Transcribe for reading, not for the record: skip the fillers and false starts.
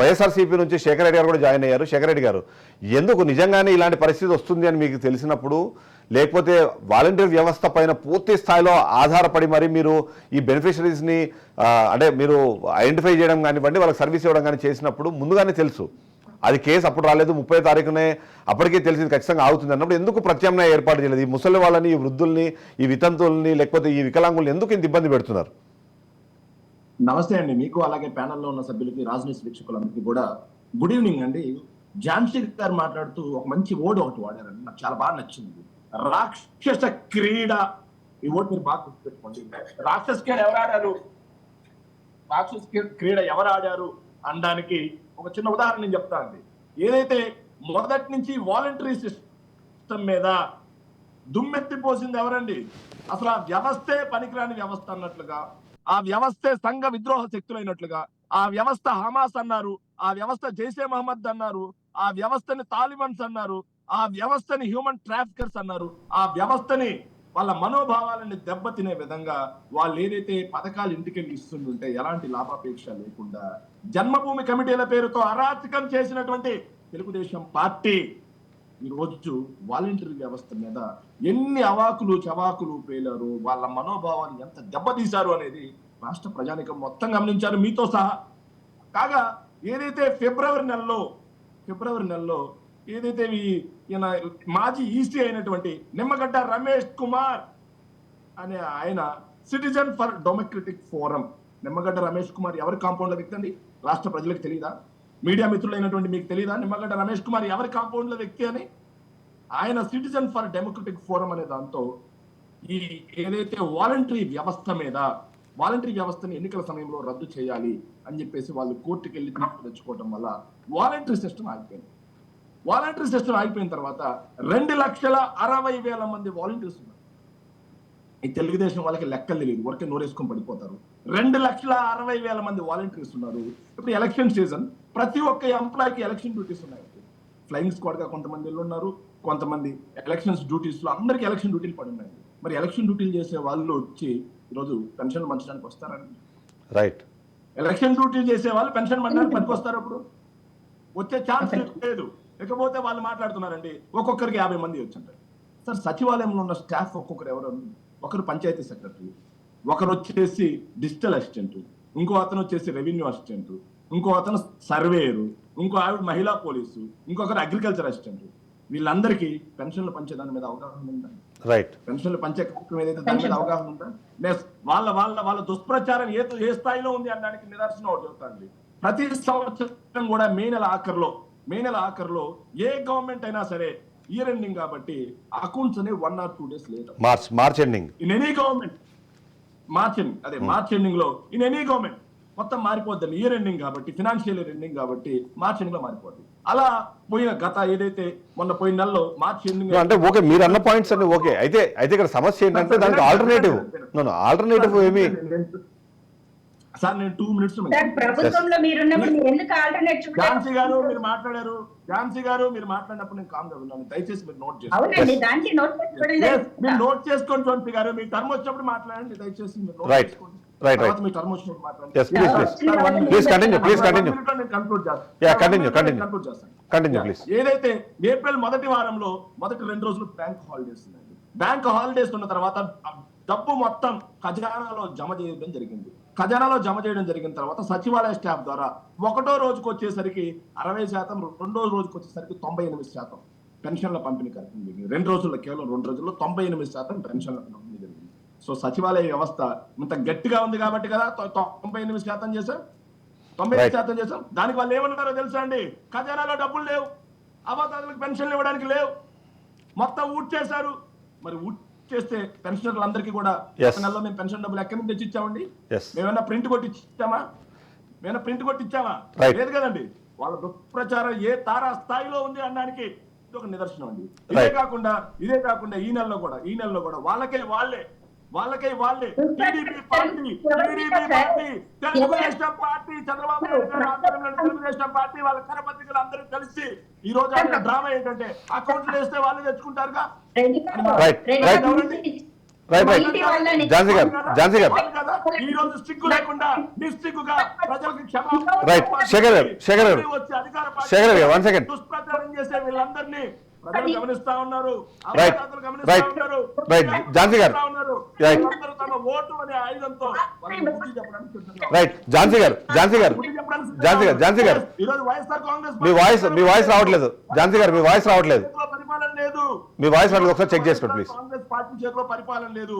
వైఎస్ఆర్సీపీ నుంచి శేఖర్ రెడ్డి గారు కూడా జాయిన్ అయ్యారు. శేఖర్ రెడ్డి గారు, ఎందుకు నిజంగానే ఇలాంటి పరిస్థితి వస్తుంది అని మీకు తెలిసినప్పుడు, లేకపోతే వాలంటీర్ వ్యవస్థ పైన పూర్తి స్థాయిలో ఆధారపడి మరి మీరు ఈ బెనిఫిషరీస్ని అంటే మీరు ఐడెంటిఫై చేయడం కానివ్వండి, వాళ్ళకి సర్వీస్ ఇవ్వడం కానీ చేసినప్పుడు ముందుగానే తెలుసు అది కేసు అప్పుడు రాలేదు, 30 తారీఖునే అప్పటికే తెలిసింది ఖచ్చితంగా ఆగుతుంది అన్నప్పుడు ఎందుకు ప్రత్యామ్నాయ ఏర్పాటు చేయలేదు? ఈ ముసలి వాళ్ళని, ఈ వృద్ధుల్ని, ఈ వితంతుల్ని, లేకపోతే ఈ వికలాంగుల్ని ఎందుకు ఇంత ఇబ్బంది పెడుతున్నారు? నమస్తే అండి మీకు, అలాగే ప్యానెల్లో ఉన్న సభ్యులకి, రాజనీతి వీక్షకులందరికీ కూడా గుడ్ ఈవినింగ్ అండి. ఝాన్సీ గారు మాట్లాడుతూ ఒక మంచి వర్డ్ ఒకటి వాడారండి, నాకు చాలా బాగా నచ్చింది. రాక్షస క్రీడ. ఈ వర్డ్ మీరు బాగా గుర్తుపెట్టుకోండి. రాక్షస క్రీడ ఎవరు ఆడారు, రాక్షస క్రీడ ఎవరు ఆడారు అనడానికి ఒక చిన్న ఉదాహరణ నేను చెప్తా అండి. ఏదైతే మొదటి నుంచి వాలంటరీ సిస్టమ్ మీద దుమ్మెత్తిపోసింది ఎవరండి? అసలు ఆ వ్యవస్థే పనికిరాని వ్యవస్థ అన్నట్లుగా, ఆ వ్యవస్థే సంఘ విద్రోహ శక్తులైనట్లుగా, ఆ వ్యవస్థ హమాస్ అన్నారు, ఆ వ్యవస్థ జైషే మహమ్మద్ అన్నారు, ఆ వ్యవస్థని తాలిబన్స్ అన్నారు, ఆ వ్యవస్థని హ్యూమన్ ట్రాఫికర్స్ అన్నారు. ఆ వ్యవస్థని వాళ్ళ మనోభావాలని దెబ్బతినే విధంగా వాళ్ళు ఏదైతే పథకాలు ఇంటికెళ్ళి ఇస్తుంటే ఎలాంటి లాభాపేక్ష లేకుండా జన్మభూమి కమిటీల పేరుతో అరాచకం చేసినటువంటి తెలుగుదేశం పార్టీ ఈ రోజు వాలంటరీ వ్యవస్థ మీద ఎన్ని అవాకులు చవాకులు పేలారు, వాళ్ళ మనోభావాన్ని ఎంత దెబ్బతీశారు అనేది రాష్ట్ర ప్రజానికం మొత్తం గమనించారు, మీతో సహా. కాగా ఏదైతే ఫిబ్రవరి నెలలో ఏదైతే ఈయన మాజీ ఈసీ అయినటువంటి నిమ్మగడ్డ రమేష్ కుమార్ అనే ఆయన citizen for democratic forum, Nimmagadda Ramesh Kumar ఎవరి కాంపౌండ్ లో వ్యక్తి అండి? రాష్ట్ర ప్రజలకు తెలియదా? మీడియా మిత్రులైనటువంటి మీకు తెలియదా నిమ్మగడ్డ రమేష్ కుమార్ ఎవరి కాంపౌండ్ లో వ్యక్తి అని? ఆయన సిటిజన్ ఫర్ డెమోక్రటిక్ ఫోరం అనే దాంతో ఈ ఏదైతే వాలంటరీ వ్యవస్థని ఎన్నికల సమయంలో రద్దు చేయాలి అని చెప్పేసి వాళ్ళు కోర్టుకు వెళ్ళి తీర్పు తెచ్చుకోవడం వల్ల వాలంటరీ సిస్టమ్ ఆగిపోయింది. వాలంటరీ సిస్టమ్ ఆగిపోయిన తర్వాత 2,60,000 మంది వాలంటీర్స్ ఉన్నారు. ఈ తెలుగుదేశం వాళ్ళకి లెక్కలు తెలియదు, ఊరికే నోరేసుకొని పడిపోతారు. 2,60,000 మంది వాలంటీర్స్ ఉన్నారు. ఇప్పుడు ఎలక్షన్ సీజన్, ప్రతి ఒక్క ఎంప్లాయీకి ఎలక్షన్ డ్యూటీస్ ఉన్నాయి. ఫ్లయింగ్ స్క్వాడ్ గా కొంతమంది ఉన్నారు, కొంతమంది ఎలక్షన్స్ డ్యూటీస్ లో అందరికి ఎలక్షన్ డ్యూటీలు పడి ఉన్నాయి. మరి ఎలక్షన్ డ్యూటీలు చేసే వాళ్ళు వచ్చి ఈరోజు పెన్షన్లు మంచడానికి వస్తారండి? రైట్. ఎలక్షన్ డ్యూటీలు చేసే వాళ్ళు పెన్షన్ మంచడానికి పనికి వస్తారు? అప్పుడు వచ్చే ఛాన్స్ లేదు. ఇకపోతే వాళ్ళు మాట్లాడుతున్నారండి ఒక్కొక్కరికి 50 మంది వచ్చుంటారు. సార్, సచివాలయంలో ఉన్న స్టాఫ్ ఒక్కొక్కరు ఎవరు? ఒకరు పంచాయతీ సెక్రటరీ, ఒకరు వచ్చేసి డిజిటల్ అసిస్టెంట్, ఇంకో అతను వచ్చేసి రెవెన్యూ అసిస్టెంట్, ఇంకో అతను సర్వేయరు, ఇంకో ఆవిడ మహిళా పోలీసు, ఇంకొకరు అగ్రికల్చర్ అసిస్టెంట్. వీళ్ళందరికీ పెన్షన్లు పంచే దాని మీద అవగాహన ఉందా? రైట్. పెన్షన్లు పంచే కార్యక్రమం ఏదైతే దాని మీద అవగాహన ఉందా? వాళ్ళ దుష్ప్రచారం ఏ స్థాయిలో ఉంది అనడానికి నిదర్శనం ఒకటి చెప్తాండి. ప్రతి సంవత్సరం కూడా మే నెల ఆఖరులో ఏ గవర్నమెంట్ అయినా సరే ఇయర్ ఎండింగ్ కాబట్టి అకౌంట్స్ అనేవి 1 or 2 days late. March ending in any government, March ending లో ఇన్ ఎనీ గవర్నమెంట్ మొత్తం మారిపోద్దండి. ఇయర్ ఎండింగ్ కాబట్టి, ఫినాన్షియల్ ఇయర్ ఎండింగ్ కాబట్టి మార్చ్ ఎండింగ్ లో మారిపోద్ది. అలా ఏదైతే మొన్న పోయిన నెలలో మార్చ్ ఎండింగ్ అంటే ఓకే, మీరు అన్న పాయింట్స్ అన్ని ఓకే. అయితే ఇక్కడ సమస్య ఏంటంటే దానికి ఆల్టర్నేటివ్ ఏమి? సార్, నేను 2 minutes ఝాన్సీ గారు మీరు మాట్లాడినప్పుడు నేను కామ్ గా ఉన్నాను. దయచేసి మీరు నోట్ చేసుకోండి. ఝాన్సీ గారు, మీ టర్మ్ వచ్చినప్పుడు మాట్లాడండి. దయచేసి మీరు నోట్ చేసుకోండి. మీ టర్మ్ వచ్చినప్పుడు మాట్లాడండి. ఏదైతే ఏప్రిల్ మొదటి వారంలో మొదటి 2 రోజులు బ్యాంక్ హాలిడేస్ ఉన్నాయండి. బ్యాంక్ హాలిడేస్ ఉన్న తర్వాత డబ్బు మొత్తం ఖజానాలో జమ చేయడం జరిగింది. జమ చేయడం తర్వాత సచివాలయ స్టాఫ్ ద్వారా ఒకటో రోజుకు వచ్చేసరికి 60%, రెండో రోజుకు వచ్చేసరికి 98% పెన్షన్ల పంపిణీ కార్యక్రమం జరిగింది. 2 రోజుల్లో, కేవలం 2 రోజుల్లో 98% పెన్షన్ల పంపిణీ జరిగింది. సో సచివాలయ వ్యవస్థ ఇంత గట్టిగా ఉంది కాబట్టి కదా 98% చేశాం. 98% చేశాం. దానికి వాళ్ళు ఏమన్నారో తెలుసా అండి? ఖజానాలో డబ్బులు లేవు, అవాతాదులకు పెన్షన్లు ఇవ్వడానికి లేవు, మొత్తం ఊట్ చేశారు. మరి ఊట్ చేస్తే పెన్షనర్లు అందరికీ కూడా నెలలో మేము పెన్షన్ డబ్బులు ఎక్కడి నుంచి తెచ్చి ఇచ్చామండి? మేమన్నా ప్రింట్ కొట్టి ఇచ్చామా? లేదు కదండి. వాళ్ళ దుష్ప్రచారం ఏ తారా స్థాయిలో ఉంది అనడానికి ఇది ఒక నిదర్శనం అండి. ఇదే కాకుండా ఈ నెలలో కూడా వాళ్ళకే వాళ్ళే TDP party, Telugu Desam party, Chandrababu Naidu గారి ఆధ్వర్యంలో తెలుగుదేశం పార్టీ వాళ్ళ కరపత్రికలు అందరూ కలిసి ఈ రోజు ఆయన డ్రామా ఏంటంటే అకౌంట్లు వేస్తే వాళ్ళు తెచ్చుకుంటారుగా. రైట్ రైట్ ఝాన్సీ గారు ఝాన్సీ గారు కదా ఈ రోజు సిగ్గు లేకుండా నిస్సిగ్గుగా ప్రజలకు క్షమాపణ రైట్ శేఖర్ గారు శేఖర్ గారు వచ్చి అధికార పార్టీ శేఖర్ గారు 1 సెకండ్ దుష్ప్రచారం చేసే వీళ్ళందరినీ ప్రజలు గమనిస్తా ఉన్నారు, రైట్ అమరదాతలు గమనిస్తా రైట్ ఉన్నారు, రైట్ ఝాన్సీ గారు ఉన్నారు. రైట్ వీళ్ళందరూ తమ ఓటు అనే ఆయుధంతో వాళ్ళకి బుద్ధి చెప్పడానికి సిద్ధంగా ఉన్నారు. రైట్ ఝాన్సీ గారు ఝాన్సీ గారు బుద్ధి చెప్పడానికి ఝాన్సీ గారు ఝాన్సీ గారు ఈ రోజు వైఎస్ఆర్ కాంగ్రెస్ మీ వాయిస్ రావట్లేదు ఝాన్సీ గారు, మీ వాయిస్ రావట్లేదు, చేతిలో పరిపాలన లేదు, మీ వాయిస్ రావట్లేదు, ఒకసారి చెక్ చేసుకోండి ప్లీజ్. కాంగ్రెస్ పార్టీ చేతిలో పరిపాలన లేదు.